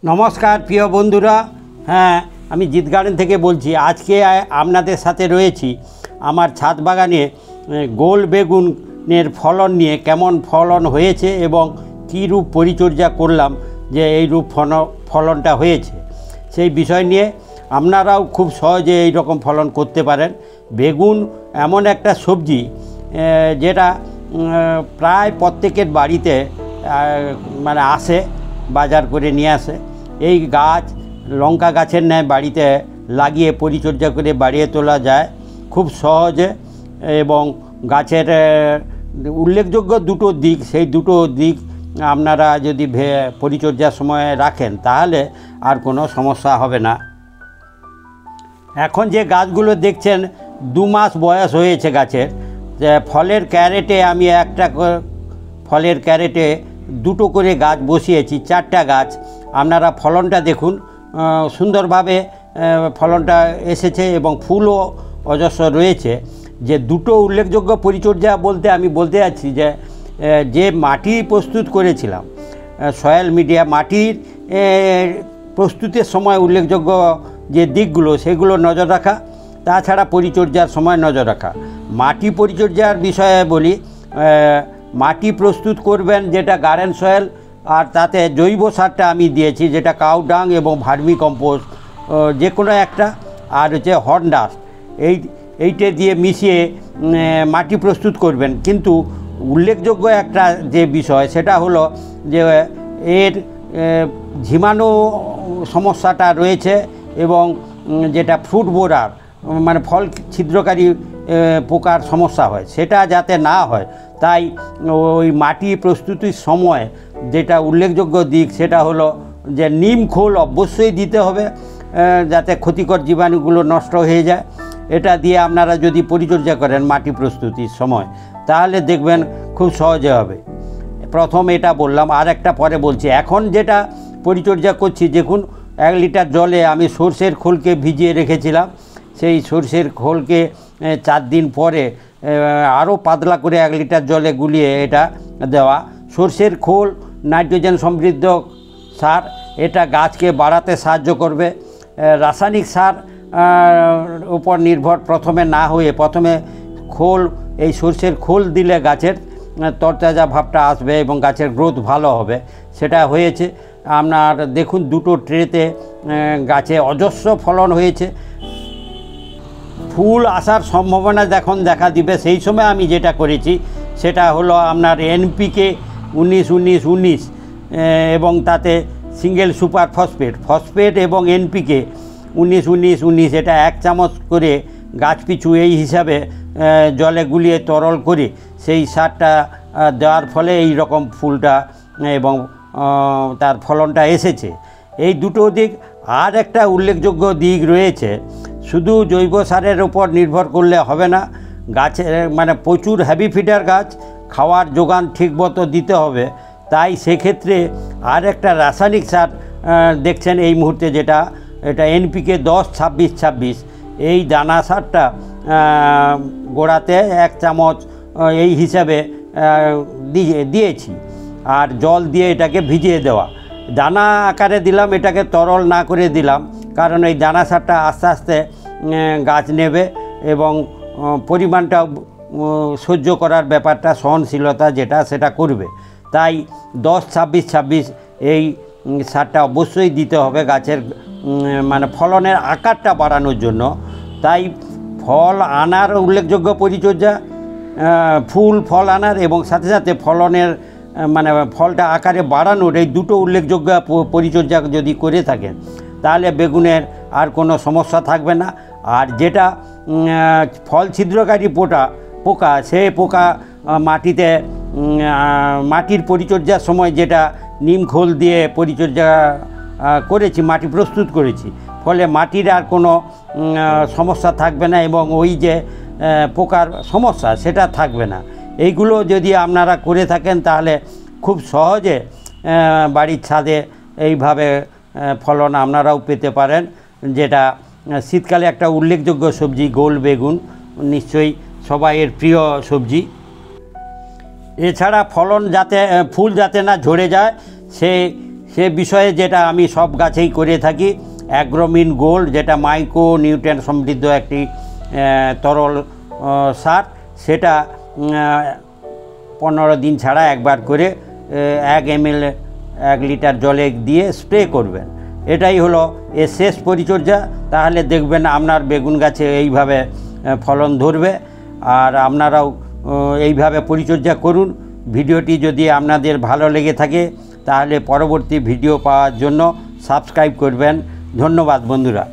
নমস্কার প্রিয় বন্ধুরা। হ্যাঁ, আমি জিৎ গার্ডেন থেকে বলছি। আজকে আপনাদের সাথে রয়েছি আমার ছাদ বাগানে গোল বেগুনের ফলন নিয়ে। কেমন ফলন হয়েছে এবং কী রূপ পরিচর্যা করলাম যে এই রূপ ফলনটা হয়েছে, সেই বিষয় নিয়ে আপনারাও খুব সহজে এই রকম ফলন করতে পারেন। বেগুন এমন একটা সবজি যেটা প্রায় প্রত্যেকের বাড়িতে মানে আসে, বাজার করে নিয়ে আসে। এই গাছ লঙ্কা গাছের ন্যায় বাড়িতে লাগিয়ে পরিচর্যা করে বাড়িয়ে তোলা যায় খুব সহজে, এবং গাছের উল্লেখযোগ্য দুটো দিক, সেই দুটো দিক আপনারা যদি পরিচর্যার সময় রাখেন তাহলে আর কোনো সমস্যা হবে না। এখন যে গাছগুলো দেখছেন 2 মাস বয়স হয়েছে গাছের, ফলের ক্যারেটে আমি ফলের ক্যারেটে 2টো করে গাছ বসিয়েছি, 4টা গাছ। আপনারা ফলনটা দেখুন, সুন্দরভাবে ফলনটা এসেছে এবং ফুলও অজস্র রয়েছে। যে দুটো উল্লেখযোগ্য পরিচর্যা বলতে আমি বলতে যাচ্ছি যে মাটি প্রস্তুত করেছিলাম, সয়েল মিডিয়া মাটির প্রস্তুতের সময় উল্লেখযোগ্য যে দিকগুলো সেগুলো নজর রাখা, তাছাড়া পরিচর্যার সময় নজর রাখা। মাটি পরিচর্যার বিষয়ে বলি, মাটি প্রস্তুত করবেন যেটা গার্ডেন সয়েল, আর তাতে জৈব সারটা আমি দিয়েছি যেটা কাউ ডাং এবং ভার্মি কম্পোস্ট যে কোনো একটা, আর হচ্ছে হর্ন ডাস্ট, এইটা দিয়ে মিশিয়ে মাটি প্রস্তুত করবেন। কিন্তু উল্লেখযোগ্য একটা যে বিষয় সেটা হলো যে এর ঝিমানো সমস্যাটা রয়েছে, এবং যেটা ফ্রুট বোরার মানে ফল ছিদ্রকারী পোকার সমস্যা হয়, সেটা যাতে না হয় তাই ওই মাটি প্রস্তুতির সময় যেটা উল্লেখযোগ্য দিক সেটা হলো যে নিম খোল অবশ্যই দিতে হবে যাতে ক্ষতিকর জীবাণুগুলো নষ্ট হয়ে যায়। এটা দিয়ে আপনারা যদি পরিচর্যা করেন মাটি প্রস্তুতির সময় তাহলে দেখবেন খুব সহজে হবে। প্রথম এটা বললাম, আর একটা পরে বলছি। এখন যেটা পরিচর্যা করছি দেখুন, 1 লিটার জলে আমি সর্ষের খোলকে ভিজিয়ে রেখেছিলাম। সেই সর্ষের খোলকে 4 দিন পরে আরও পাতলা করে 1 লিটার জলে গুলিয়ে এটা দেওয়া। সর্ষের খোল নাইট্রোজেন সমৃদ্ধ সার, এটা গাছকে বাড়াতে সাহায্য করবে। রাসায়নিক সার উপর নির্ভর প্রথমে না হয়ে প্রথমে খোল, এই সর্ষের খোল দিলে গাছের তরতাজা ভাবটা আসবে এবং গাছের গ্রোথ ভালো হবে, সেটা হয়েছে। আপনার দেখুন 2টো ট্রেতে গাছে অজস্র ফলন হয়েছে। ফুল আসার সম্ভাবনা যখন দেখা দিবে সেই সময় আমি যেটা করেছি সেটা হলো আপনার NPK 19-19-19 এবং তাতে সিঙ্গেল সুপার ফসফেট এবং NPK 19-19-19 এটা 1 চামচ করে গাছ পিছু এই হিসাবে জলে গুলিয়ে তরল করে সেই সারটা দেওয়ার ফলে এই রকম ফুলটা এবং তার ফলনটা এসেছে। এই দুটো দিক। আর একটা উল্লেখযোগ্য দিক রয়েছে, শুধু জৈব সারের উপর নির্ভর করলে হবে না, গাছের মানে প্রচুর হেভি ফিডার গাছ, খাওয়ার যোগান ঠিকমতো দিতে হবে। তাই সেক্ষেত্রে আর একটা রাসায়নিক সার দেখছেন এই মুহূর্তে যেটা, এটা NPK 10-26-26, এই দানা সারটা গোড়াতে 1 চামচ এই হিসাবে দিয়েছি, আর জল দিয়ে এটাকে ভিজিয়ে দেওয়া। দানা আকারে দিলাম, এটাকে তরল না করে দিলাম, কারণ এই দানা সারটা আস্তে আস্তে গাছ নেবে এবং পরিমাণটা সহ্য করার ব্যাপারটা, সহনশীলতা যেটা সেটা করবে। তাই 10-26-26 এই সারটা অবশ্যই দিতে হবে গাছের মানে ফলনের আকারটা বাড়ানোর জন্য। তাই ফল আনার উল্লেখযোগ্য পরিচর্যা, ফল আনার এবং সাথে সাথে ফলনের মানে ফলটা আকারে বাড়ানোর এই দুটো উল্লেখযোগ্য পরিচর্যা যদি করে থাকেন তাহলে বেগুনের আর কোনো সমস্যা থাকবে না। আর যেটা ফল ছিদ্রকারী পোকা, সেই পোকা মাটির পরিচর্যার সময় যেটা নিম খোল দিয়ে পরিচর্যা করেছি, মাটি প্রস্তুত করেছি, ফলে মাটির আর কোনো সমস্যা থাকবে না এবং ওই যে পোকার সমস্যা সেটা থাকবে না। এইগুলো যদি আপনারা করে থাকেন তাহলে খুব সহজে বাড়ির ছাদে এইভাবে ফলন আপনারাও পেতে পারেন, যেটা শীতকালে একটা উল্লেখযোগ্য সবজি গোল বেগুন, নিশ্চয়ই সবাইয়ের প্রিয় সবজি। এছাড়া ফুল যাতে না ঝরে যায় সে বিষয়ে যেটা আমি সব গাছেই করে থাকি, অ্যাগ্রোমিন গোল্ড, যেটা মাইক্রো নিউট্রিয়েন্ট সমৃদ্ধ একটি তরল সার, সেটা 15 দিন ছাড়া একবার করে 1 ml 1 লিটার জলে দিয়ে স্প্রে করবেন। এটাই হলো এর শেষ পরিচর্যা। তাহলে দেখবেন আপনার বেগুন গাছে এইভাবে ফলন ধরবে। আর আপনারাও এইভাবে পরিচর্যা করুন। ভিডিওটি যদি আপনাদের ভালো লেগে থাকে তাহলে পরবর্তী ভিডিও পাওয়ার জন্য সাবস্ক্রাইব করবেন। ধন্যবাদ বন্ধুরা।